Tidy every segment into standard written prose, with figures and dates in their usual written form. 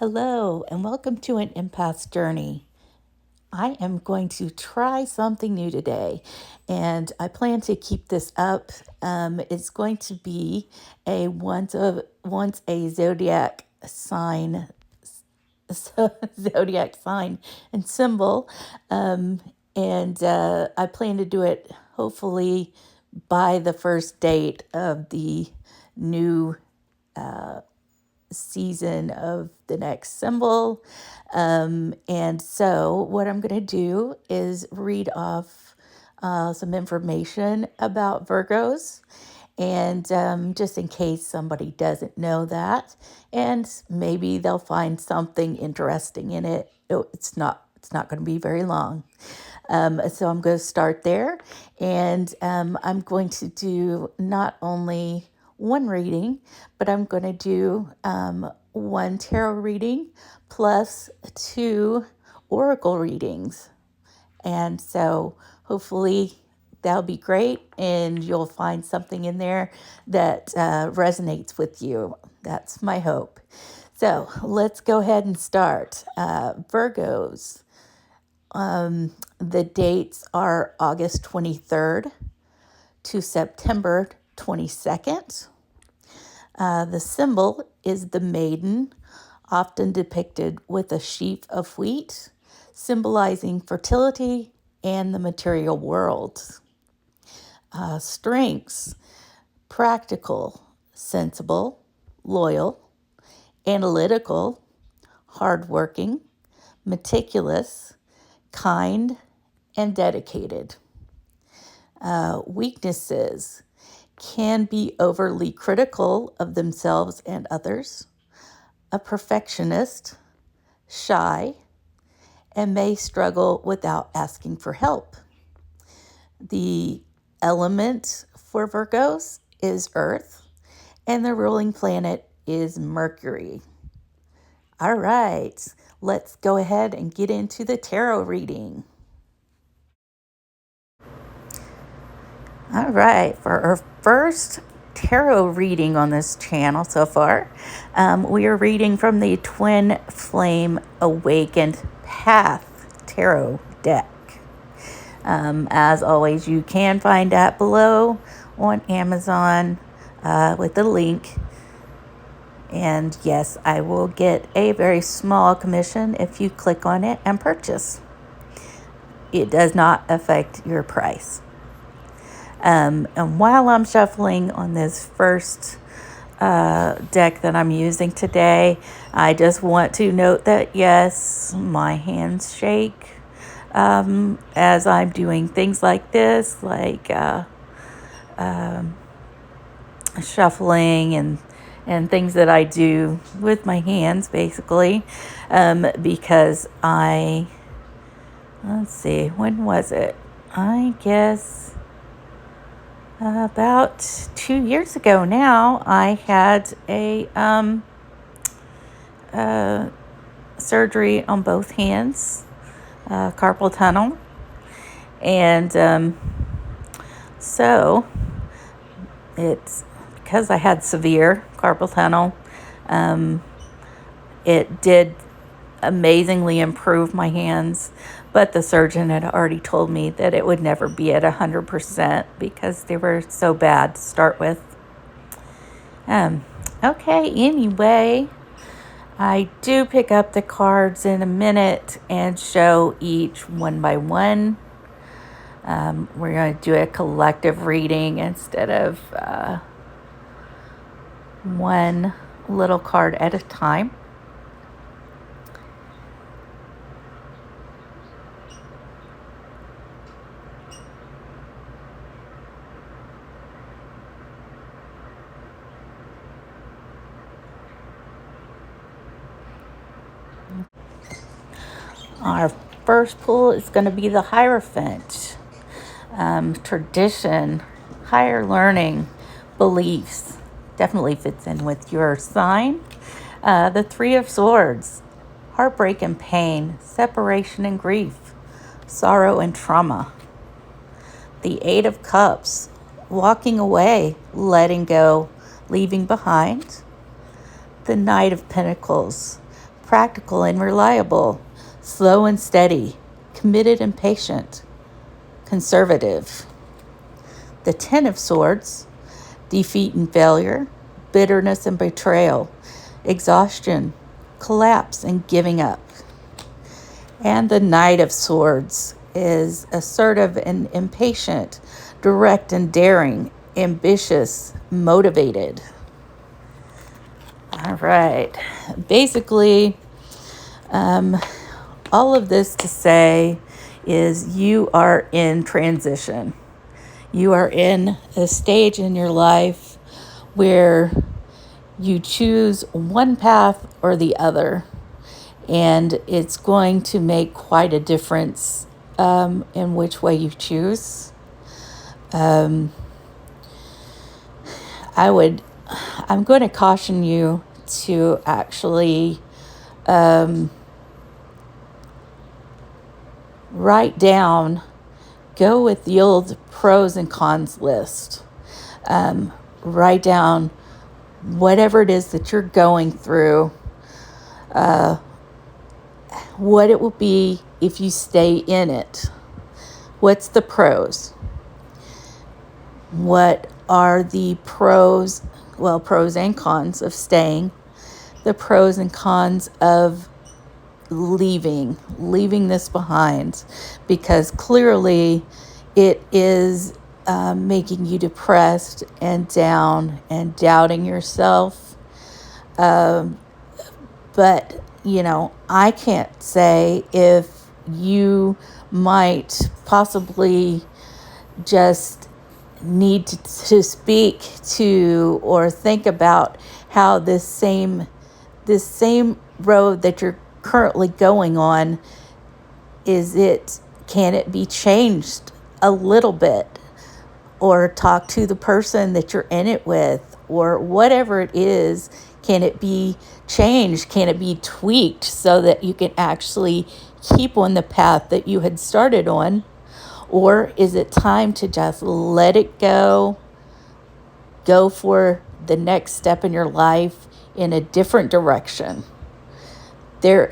Hello, and welcome to an empath's journey. I am going to try something new today, and I plan to keep this up. It's going to be a once a zodiac sign, zodiac sign and symbol, and I plan to do it hopefully by the first date of the new season of the next symbol. And so, what I'm going to do is read off some information about Virgos. And just in case somebody doesn't know that, and maybe they'll find something interesting in it. It's not going to be very long. So I'm going to start there, and I'm going to do not only one reading, but I'm going to do one tarot reading plus two oracle readings. And so hopefully that'll be great, and you'll find something in there that resonates with you. That's my hope. So let's go ahead and start. Virgos. The dates are August 23rd to September 22nd. The symbol is the maiden, often depicted with a sheaf of wheat, symbolizing fertility and the material world. Strengths: practical, sensible, loyal, analytical, hardworking, meticulous, kind, and dedicated. Weaknesses: can be overly critical of themselves and others, a perfectionist, shy, and may struggle without asking for help. The element for Virgos is Earth, and the ruling planet is Mercury. All right, let's go ahead and get into the tarot reading. All right, for our first tarot reading on this channel so far, we are reading from the Twin Flame Awakened Path Tarot deck. As always, you can find that below on Amazon with the link. And yes, I will get a very small commission if you click on it and purchase. It does not affect your price. And while I'm shuffling on this first deck that I'm using today, I just want to note that yes, my hands shake as I'm doing things like this, like shuffling and things that I do with my hands, basically, because let's see, when was it? I guess about 2 years ago now, I had a surgery on both hands, carpal tunnel, and so it's because I had severe carpal tunnel. It did amazingly improve my hands, but the surgeon had already told me that it would never be at 100% because they were so bad to start with. Okay, anyway, I do pick up the cards in a minute and show each one by one. We're going to do a collective reading instead of one little card at a time. Our first pull is going to be the Hierophant. Tradition, higher learning, beliefs. Definitely fits in with your sign. The Three of Swords, heartbreak and pain, separation and grief, sorrow and trauma. The Eight of Cups, walking away, letting go, leaving behind. The Knight of Pentacles, practical and reliable, slow and steady, committed and patient, conservative. The Ten of Swords, defeat and failure, bitterness and betrayal, exhaustion, collapse and giving up. And the Knight of Swords is assertive and impatient, direct and daring, ambitious, motivated. All right. Basically, all of this to say is you are in transition. You are in a stage in your life where you choose one path or the other, and it's going to make quite a difference in which way you choose. I'm going to caution you to actually write down, go with the old pros and cons list. Write down whatever it is that you're going through, what it will be if you stay in it. What's the pros? What are the pros? Well, pros and cons of staying. The pros and cons of leaving this behind, because clearly it is making you depressed and down and doubting yourself. But, I can't say if you might possibly just need to speak to or think about how this same road that you're currently going on, can it be changed a little bit, or talk to the person that you're in it with, or whatever it is. Can it be changed? Can it be tweaked so that you can actually keep on the path that you had started on? Or is it time to just let it go for the next step in your life in a different direction? There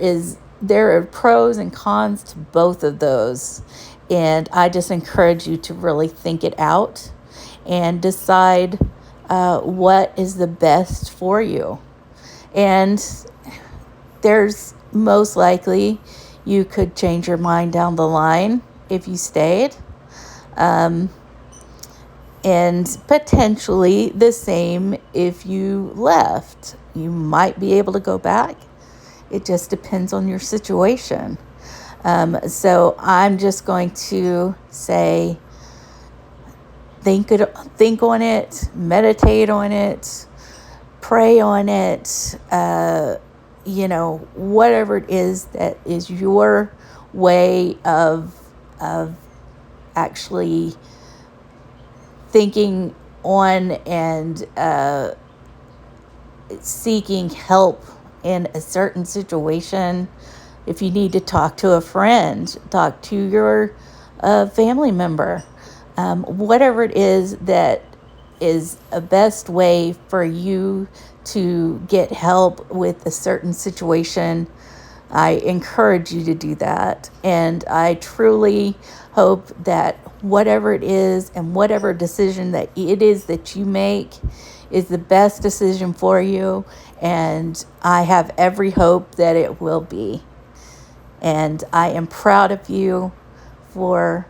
are pros and cons to both of those, and I just encourage you to really think it out and decide what is the best for you. And there's most likely you could change your mind down the line if you stayed, and potentially the same if you left. You might be able to go back. It just depends on your situation. So I'm just going to say, think on it, meditate on it, pray on it, whatever it is that is your way of actually thinking on and seeking help in a certain situation. If you need to talk to a friend, talk to your family member, whatever it is that is a best way for you to get help with a certain situation, I encourage you to do that. And I truly hope that whatever it is and whatever decision that it is that you make is the best decision for you. And I have every hope that it will be. And I am proud of you for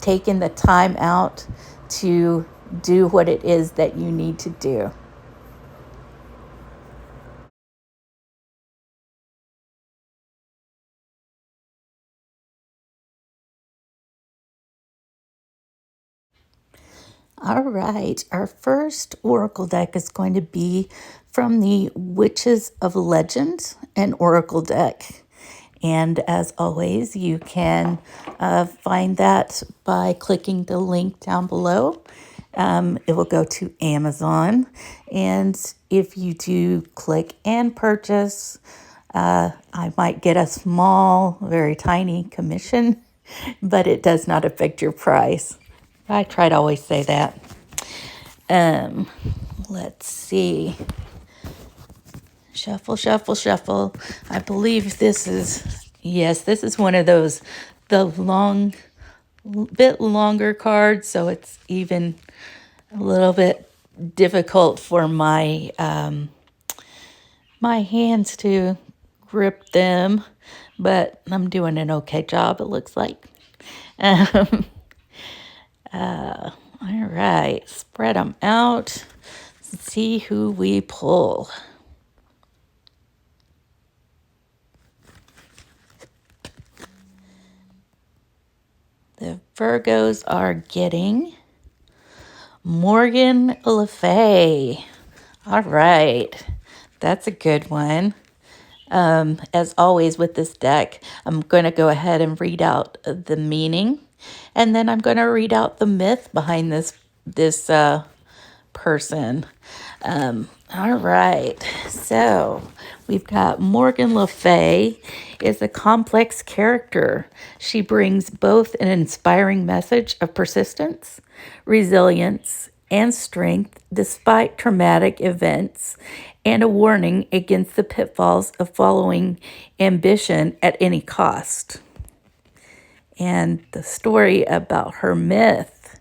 taking the time out to do what it is that you need to do. All right, our first oracle deck is going to be from the Witches of Legend, an oracle deck. And as always, you can find that by clicking the link down below. It will go to Amazon. And if you do click and purchase, I might get a small, very tiny commission, but it does not affect your price. I try to always say that. Let's see. Shuffle, shuffle, shuffle. I believe this is, yes, this is one of those, the bit longer cards, so it's even a little bit difficult for my hands to grip them, but I'm doing an okay job, it looks like. Um, all right, spread them out. See who we pull. The Virgos are getting Morgan Le Fay. All right, that's a good one. As always with this deck, I'm going to go ahead and read out the meaning, and then I'm going to read out the myth behind this person. All right, so we've got Morgan Le Fay is a complex character. She brings both an inspiring message of persistence, resilience, and strength despite traumatic events, and a warning against the pitfalls of following ambition at any cost. And the story about her myth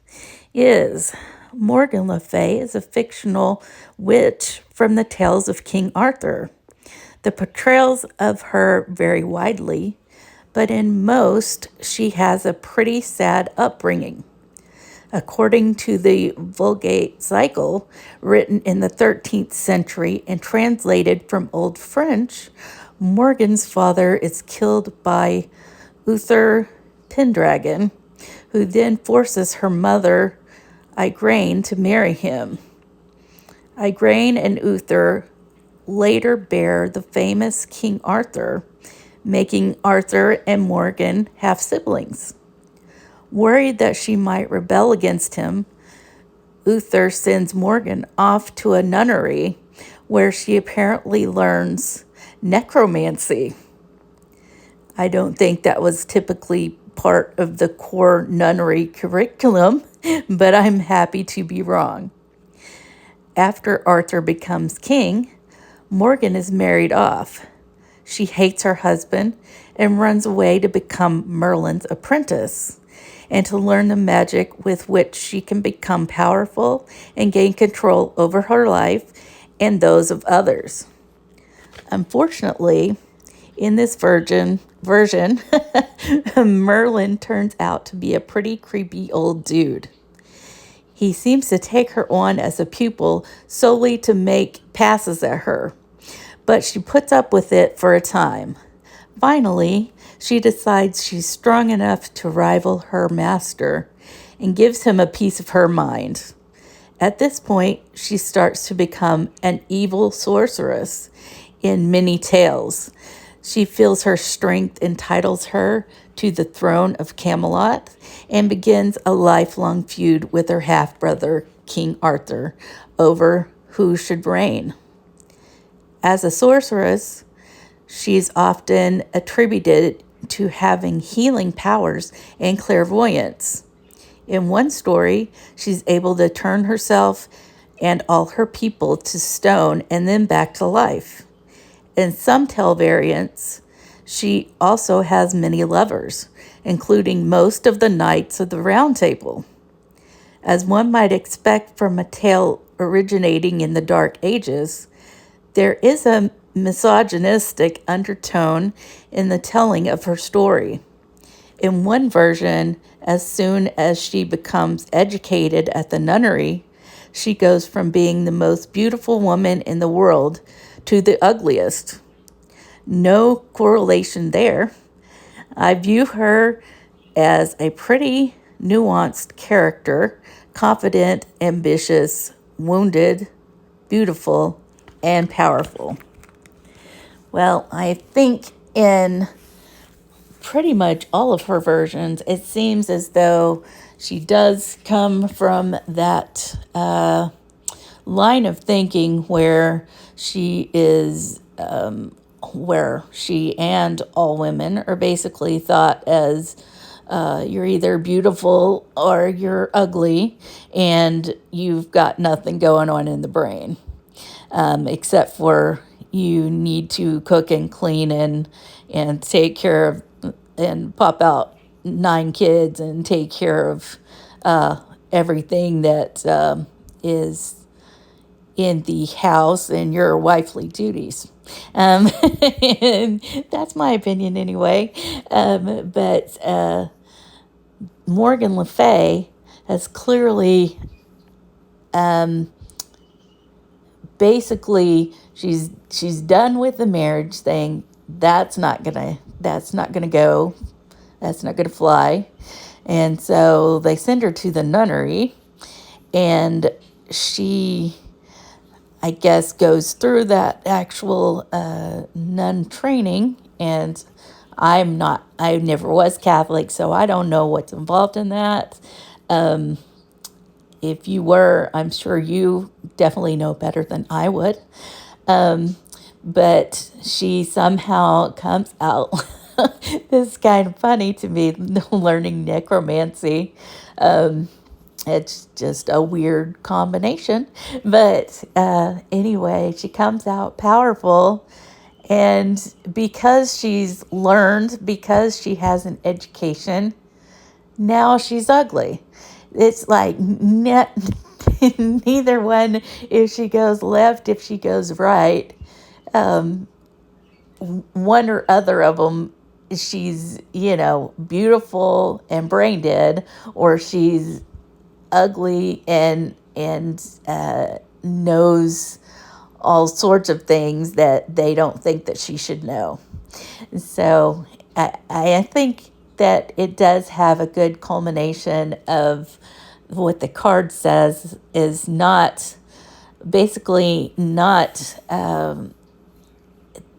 is Morgan Le Fay is a fictional witch from the tales of King Arthur. The portrayals of her vary widely, but in most, she has a pretty sad upbringing. According to the Vulgate Cycle, written in the 13th century and translated from Old French, Morgan's father is killed by Uther Pendragon, who then forces her mother, Igraine, to marry him. Igraine and Uther later bear the famous King Arthur, making Arthur and Morgan half-siblings. Worried that she might rebel against him, Uther sends Morgan off to a nunnery where she apparently learns necromancy. I don't think that was typically part of the core nunnery curriculum, but I'm happy to be wrong. After Arthur becomes king, Morgan is married off. She hates her husband and runs away to become Merlin's apprentice and to learn the magic with which she can become powerful and gain control over her life and those of others. Unfortunately, in this version, Merlin turns out to be a pretty creepy old dude. He seems to take her on as a pupil solely to make passes at her, but she puts up with it for a time. Finally, she decides she's strong enough to rival her master and gives him a piece of her mind. At this point, she starts to become an evil sorceress in many tales. She feels her strength entitles her to the throne of Camelot and begins a lifelong feud with her half-brother, King Arthur, over who should reign. As a sorceress, she's often attributed to having healing powers and clairvoyance. In one story, she's able to turn herself and all her people to stone and then back to life. In some tale variants, she also has many lovers, including most of the knights of the Round Table. As one might expect from a tale originating in the Dark Ages, there is a misogynistic undertone in the telling of her story. In one version, as soon as she becomes educated at the nunnery, she goes from being the most beautiful woman in the world to the ugliest. No correlation there. I view her as a pretty nuanced character, confident, ambitious, wounded, beautiful, and powerful. Well, I think in pretty much all of her versions, it seems as though she does come from that line of thinking where she is, where she and all women are basically thought as you're either beautiful or you're ugly, and you've got nothing going on in the brain, except for you need to cook and clean and take care of and pop out 9 kids and take care of everything that is in the house and your wifely duties. And that's my opinion anyway. But Morgan Le Fay has clearly basically she's done with the marriage thing. That's not gonna go. That's not gonna fly. And so they send her to the nunnery, and she, I guess, goes through that actual nun training. And I never was Catholic, so I don't know what's involved in that. If you were, I'm sure you definitely know better than I would. But she somehow comes out. This is kind of funny to me, learning necromancy. It's just a weird combination. But anyway, she comes out powerful. And because she's learned, because she has an education, now she's ugly. It's like neither one, if she goes left, if she goes right, one or other of them, she's, beautiful and brain dead, or she's ugly and knows all sorts of things that they don't think that she should know. So I think that it does have a good culmination of what the card says is not, basically not, that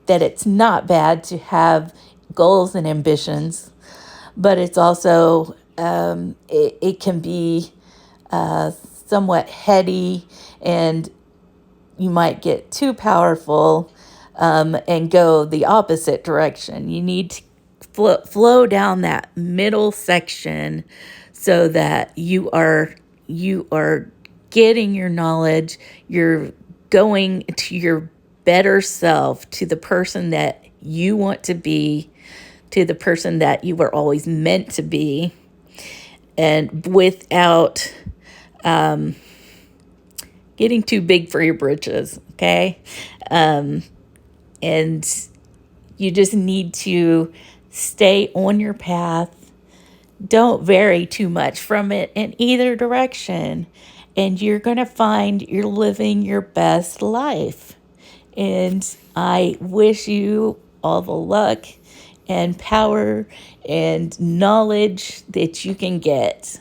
it's not bad to have goals and ambitions, but it's also, it can be somewhat heady, and you might get too powerful and go the opposite direction. You need to flow down that middle section so that you are getting your knowledge, you're going to your better self, to the person that you want to be, to the person that you were always meant to be, and without getting too big for your britches, okay? And you just need to stay on your path. Don't vary too much from it in either direction, and you're going to find you're living your best life. And I wish you all the luck and power and knowledge that you can get.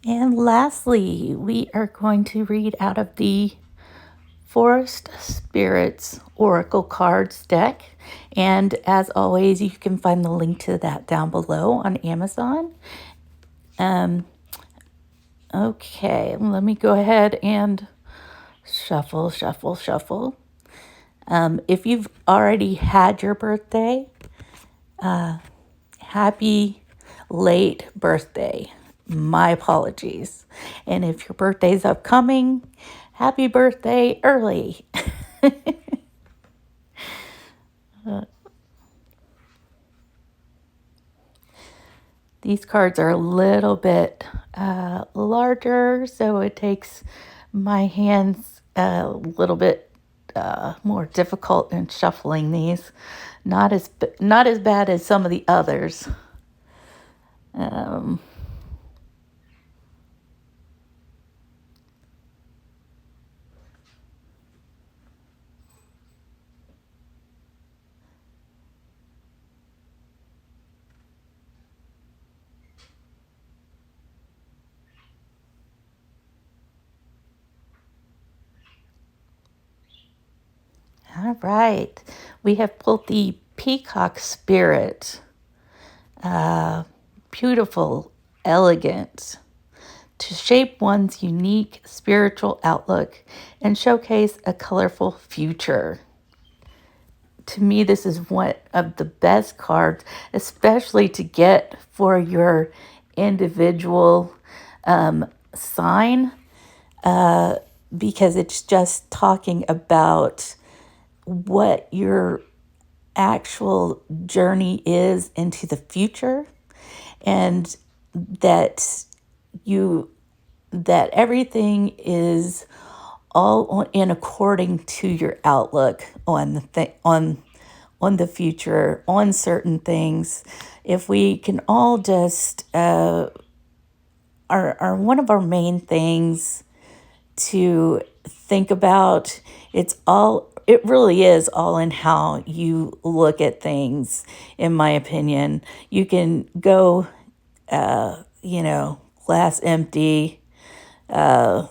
And lastly, we are going to read out of the Forest Spirits Oracle Cards deck. And as always, you can find the link to that down below on Amazon. Okay, let me go ahead and shuffle, shuffle, shuffle. If you've already had your birthday, happy late birthday. My apologies. And if your birthday's upcoming, happy birthday early. These cards are a little bit larger, so it takes my hands a little bit more difficult in shuffling these. Not as bad as some of the others. All right, we have pulled the Peacock Spirit. Beautiful, elegant, to shape one's unique spiritual outlook and showcase a colorful future. to me, this is one of the best cards, especially to get for your individual sign, because it's just talking about what your actual journey is into the future, and that you that everything is all in according to your outlook on on the future, on certain things. If we can all just are one of our main things to think about. It really is all in how you look at things, in my opinion. You can go, glass empty, or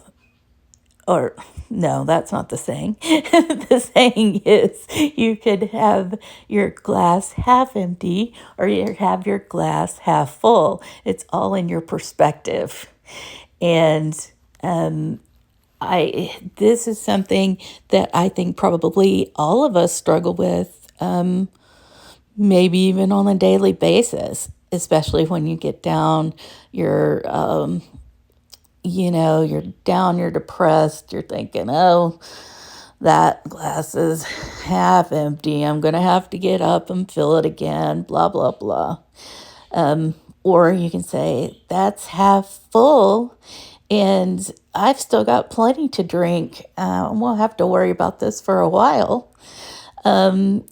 no, that's not the saying. The saying is you could have your glass half empty or you have your glass half full. It's all in your perspective. And this is something that I think probably all of us struggle with, maybe even on a daily basis, especially when you get down, you're you're down, you're depressed, you're thinking, oh, that glass is half empty, I'm gonna have to get up and fill it again, blah blah blah. Or you can say, that's half full, and I've still got plenty to drink. We'll have to worry about this for a while. And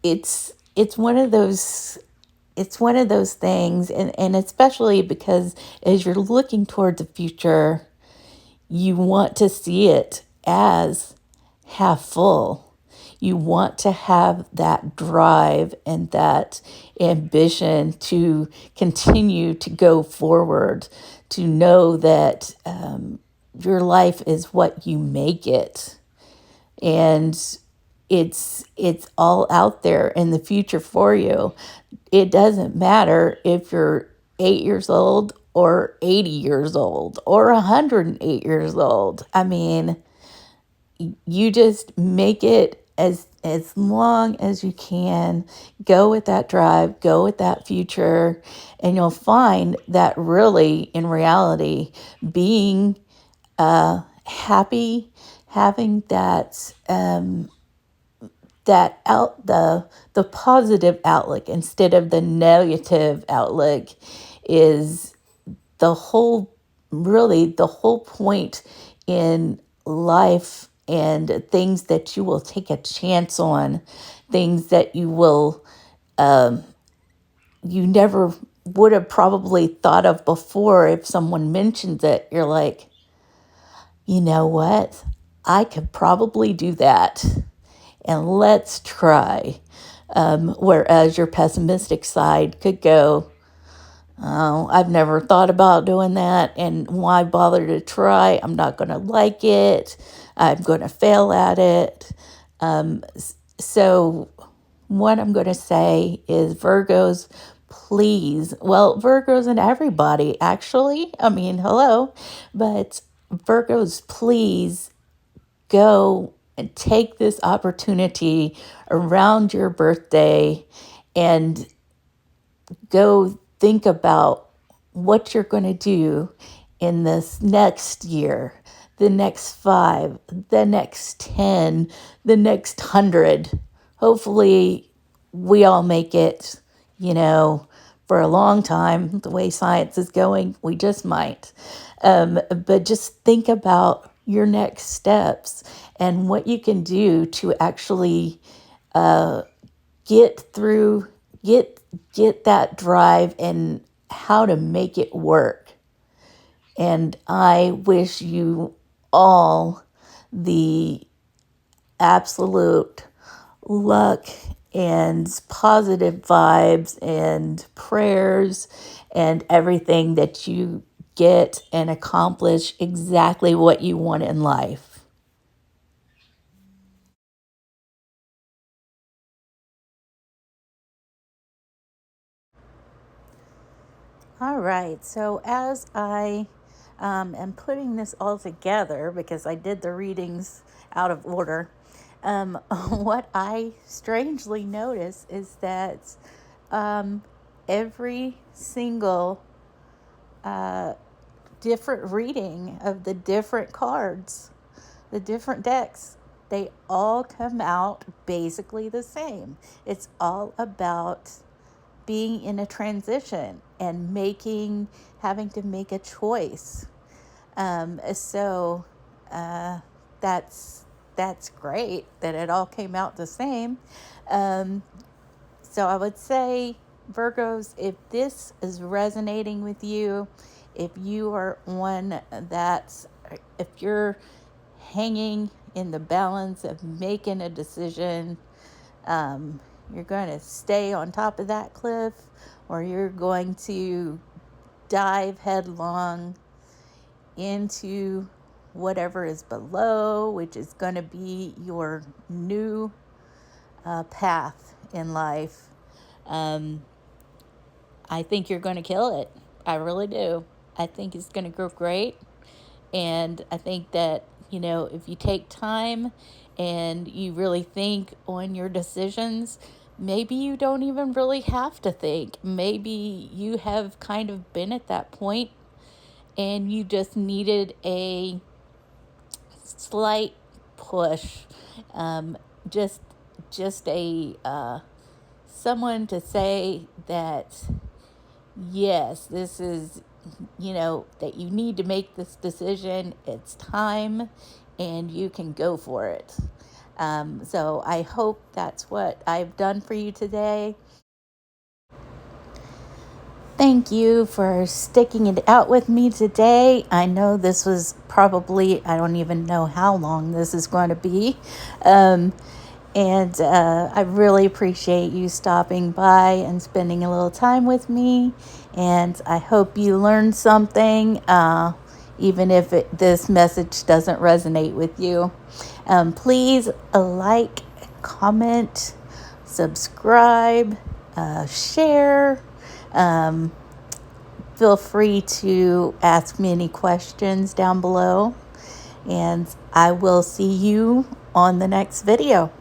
it's one of those things, and especially because as you're looking toward the future, you want to see it as half full. You want to have that drive and that ambition to continue to go forward, to know that your life is what you make it. And it's all out there in the future for you. It doesn't matter if you're 8 years old or 80 years old or 108 years old. I mean, you just make it as long as you can. Go with that drive, go with that future, and you'll find that really, in reality, being happy, having the positive outlook instead of the negative outlook is the whole the whole point in life, and things that you will take a chance on, things that you never would have probably thought of before. If someone mentions it, you're like, you know what, I could probably do that, and let's try. Whereas your pessimistic side could go, oh, I've never thought about doing that, and why bother to try? I'm not going to like it. I'm going to fail at it. So, what I'm going to say is, Virgos, please, well, Virgos and everybody, actually, I mean, hello, but Virgos, please go and take this opportunity around your birthday and go think about what you're going to do in this next year, the next 5, the next 10, the next 100. Hopefully, we all make it, for a long time. The way science is going, we just might. But just think about your next steps and what you can do to actually get through, get that drive, and how to make it work. And I wish you all the absolute luck and positive vibes and prayers and everything that you get and accomplish exactly what you want in life. All right, so as I am putting this all together, because I did the readings out of order, What I strangely notice is that every single different reading of the different cards, the different decks, they all come out basically the same. It's all about being in a transition and having to make a choice. So that's great that it all came out the same. So I would say, Virgos, if this is resonating with you, if you are if you're hanging in the balance of making a decision, you're going to stay on top of that cliff, or you're going to dive headlong into whatever is below, which is going to be your new path in life. I think you're going to kill it. I really do. I think it's going to go great. And I think that, if you take time and you really think on your decisions, maybe you don't even really have to think. Maybe you have kind of been at that point and you just needed a slight push, just a someone to say that yes, this is, that you need to make this decision. It's time, and you can go for it. So I hope that's what I've done for you today. Thank you for sticking it out with me today. I know this was probably, I don't even know how long this is going to be. And I really appreciate you stopping by and spending a little time with me. And I hope you learned something, even if this message doesn't resonate with you. Please like, comment, subscribe, share. Feel free to ask me any questions down below. And I will see you on the next video.